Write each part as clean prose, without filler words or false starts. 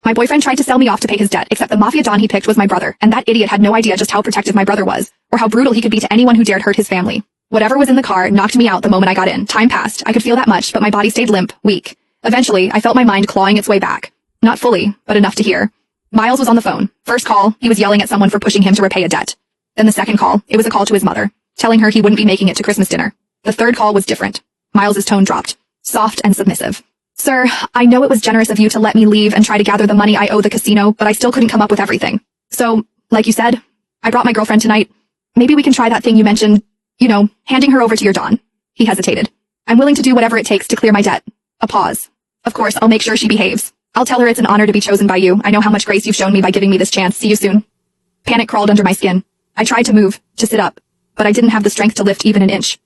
My boyfriend tried to sell me off to pay his debt, except the mafia don he picked was my brother, and that idiot had no idea just how protective my brother was, or how brutal he could be to anyone who dared hurt his family. Whatever was in the car knocked me out the moment I got in. Time passed. I could feel that much, but my body stayed limp, weak. Eventually, I felt my mind clawing its way back. Not fully, but enough to hear. Miles was on the phone. First call, he was yelling at someone for pushing him to repay a debt. Then the second call, it was a call to his mother, telling her he wouldn't be making it to Christmas dinner. The third call was different. Miles's tone dropped, soft and submissive. Sir, I know it was generous of you to let me leave and try to gather the money I owe the casino, but I still couldn't come up with everything. So, like you said, I brought my girlfriend tonight. Maybe we can try that thing you mentioned, handing her over to your Don. He hesitated. I'm willing to do whatever it takes to clear my debt. A pause. Of course, I'll make sure she behaves. I'll tell her it's an honor to be chosen by you. I know how much grace you've shown me by giving me this chance. See you soon. Panic crawled under my skin. I tried to move, to sit up, but I didn't have the strength to lift even an inch.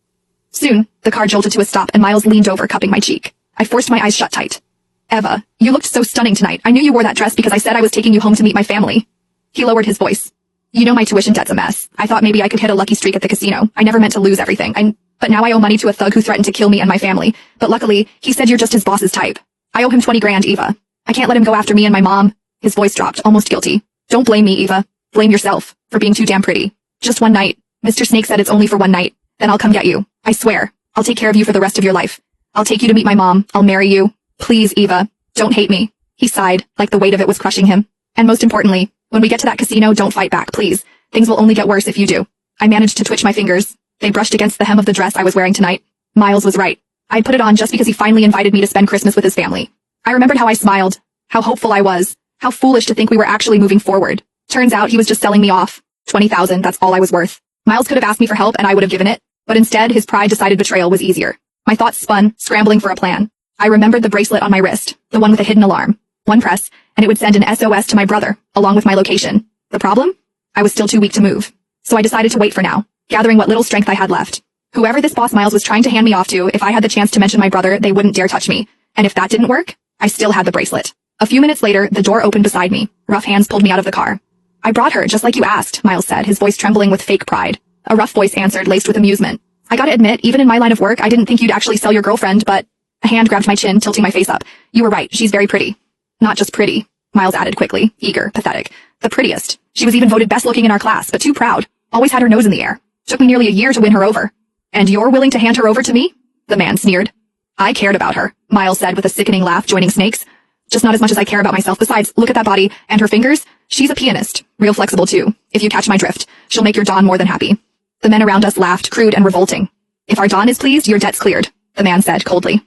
Soon, the car jolted to a stop and Miles leaned over, cupping my cheek. I forced my eyes shut tight. Eva, you looked so stunning tonight. I knew you wore that dress because I said I was taking you home to meet my family. He lowered his voice. You know my tuition debt's a mess. I thought maybe I could hit a lucky streak at the casino. I never meant to lose everything. But now I owe money to a thug who threatened to kill me and my family. But luckily, he said you're just his boss's type. I owe him 20 grand, Eva. I can't let him go after me and my mom. His voice dropped, almost guilty. Don't blame me, Eva. Blame yourself for being too damn pretty. Just one night. Mr. Snake said it's only for one night. Then I'll come get you. I swear. I'll take care of you for the rest of your life. I'll take you to meet my mom. I'll marry you. Please, Eva. Don't hate me. He sighed, like the weight of it was crushing him. And most importantly, when we get to that casino, don't fight back, please. Things will only get worse if you do. I managed to twitch my fingers. They brushed against the hem of the dress I was wearing tonight. Miles was right. I'd put it on just because he finally invited me to spend Christmas with his family. I remembered how I smiled, how hopeful I was, how foolish to think we were actually moving forward. Turns out he was just selling me off. 20,000, that's all I was worth. Miles could have asked me for help and I would have given it, but instead his pride decided betrayal was easier. My thoughts spun, scrambling for a plan. I remembered the bracelet on my wrist, the one with a hidden alarm. One press, and it would send an SOS to my brother, along with my location. The problem? I was still too weak to move. So I decided to wait for now, gathering what little strength I had left. Whoever this boss Miles was trying to hand me off to, if I had the chance to mention my brother, they wouldn't dare touch me. And if that didn't work, I still had the bracelet. A few minutes later, the door opened beside me. Rough hands pulled me out of the car. I brought her, just like you asked, Miles said, his voice trembling with fake pride. A rough voice answered, laced with amusement. I gotta admit, even in my line of work, I didn't think you'd actually sell your girlfriend, but... A hand grabbed my chin, tilting my face up. You were right, she's very pretty. Not just pretty, Miles added quickly, eager, pathetic. The prettiest. She was even voted best looking in our class, but too proud. Always had her nose in the air. Took me nearly a year to win her over. And you're willing to hand her over to me? The man sneered. I cared about her, Miles said with a sickening laugh, joining Snake's. Just not as much as I care about myself. Besides, look at that body, and her fingers. She's a pianist. Real flexible too. If you catch my drift, she'll make your Don more than happy. The men around us laughed, crude and revolting. If our Don is pleased, your debt's cleared, the man said coldly.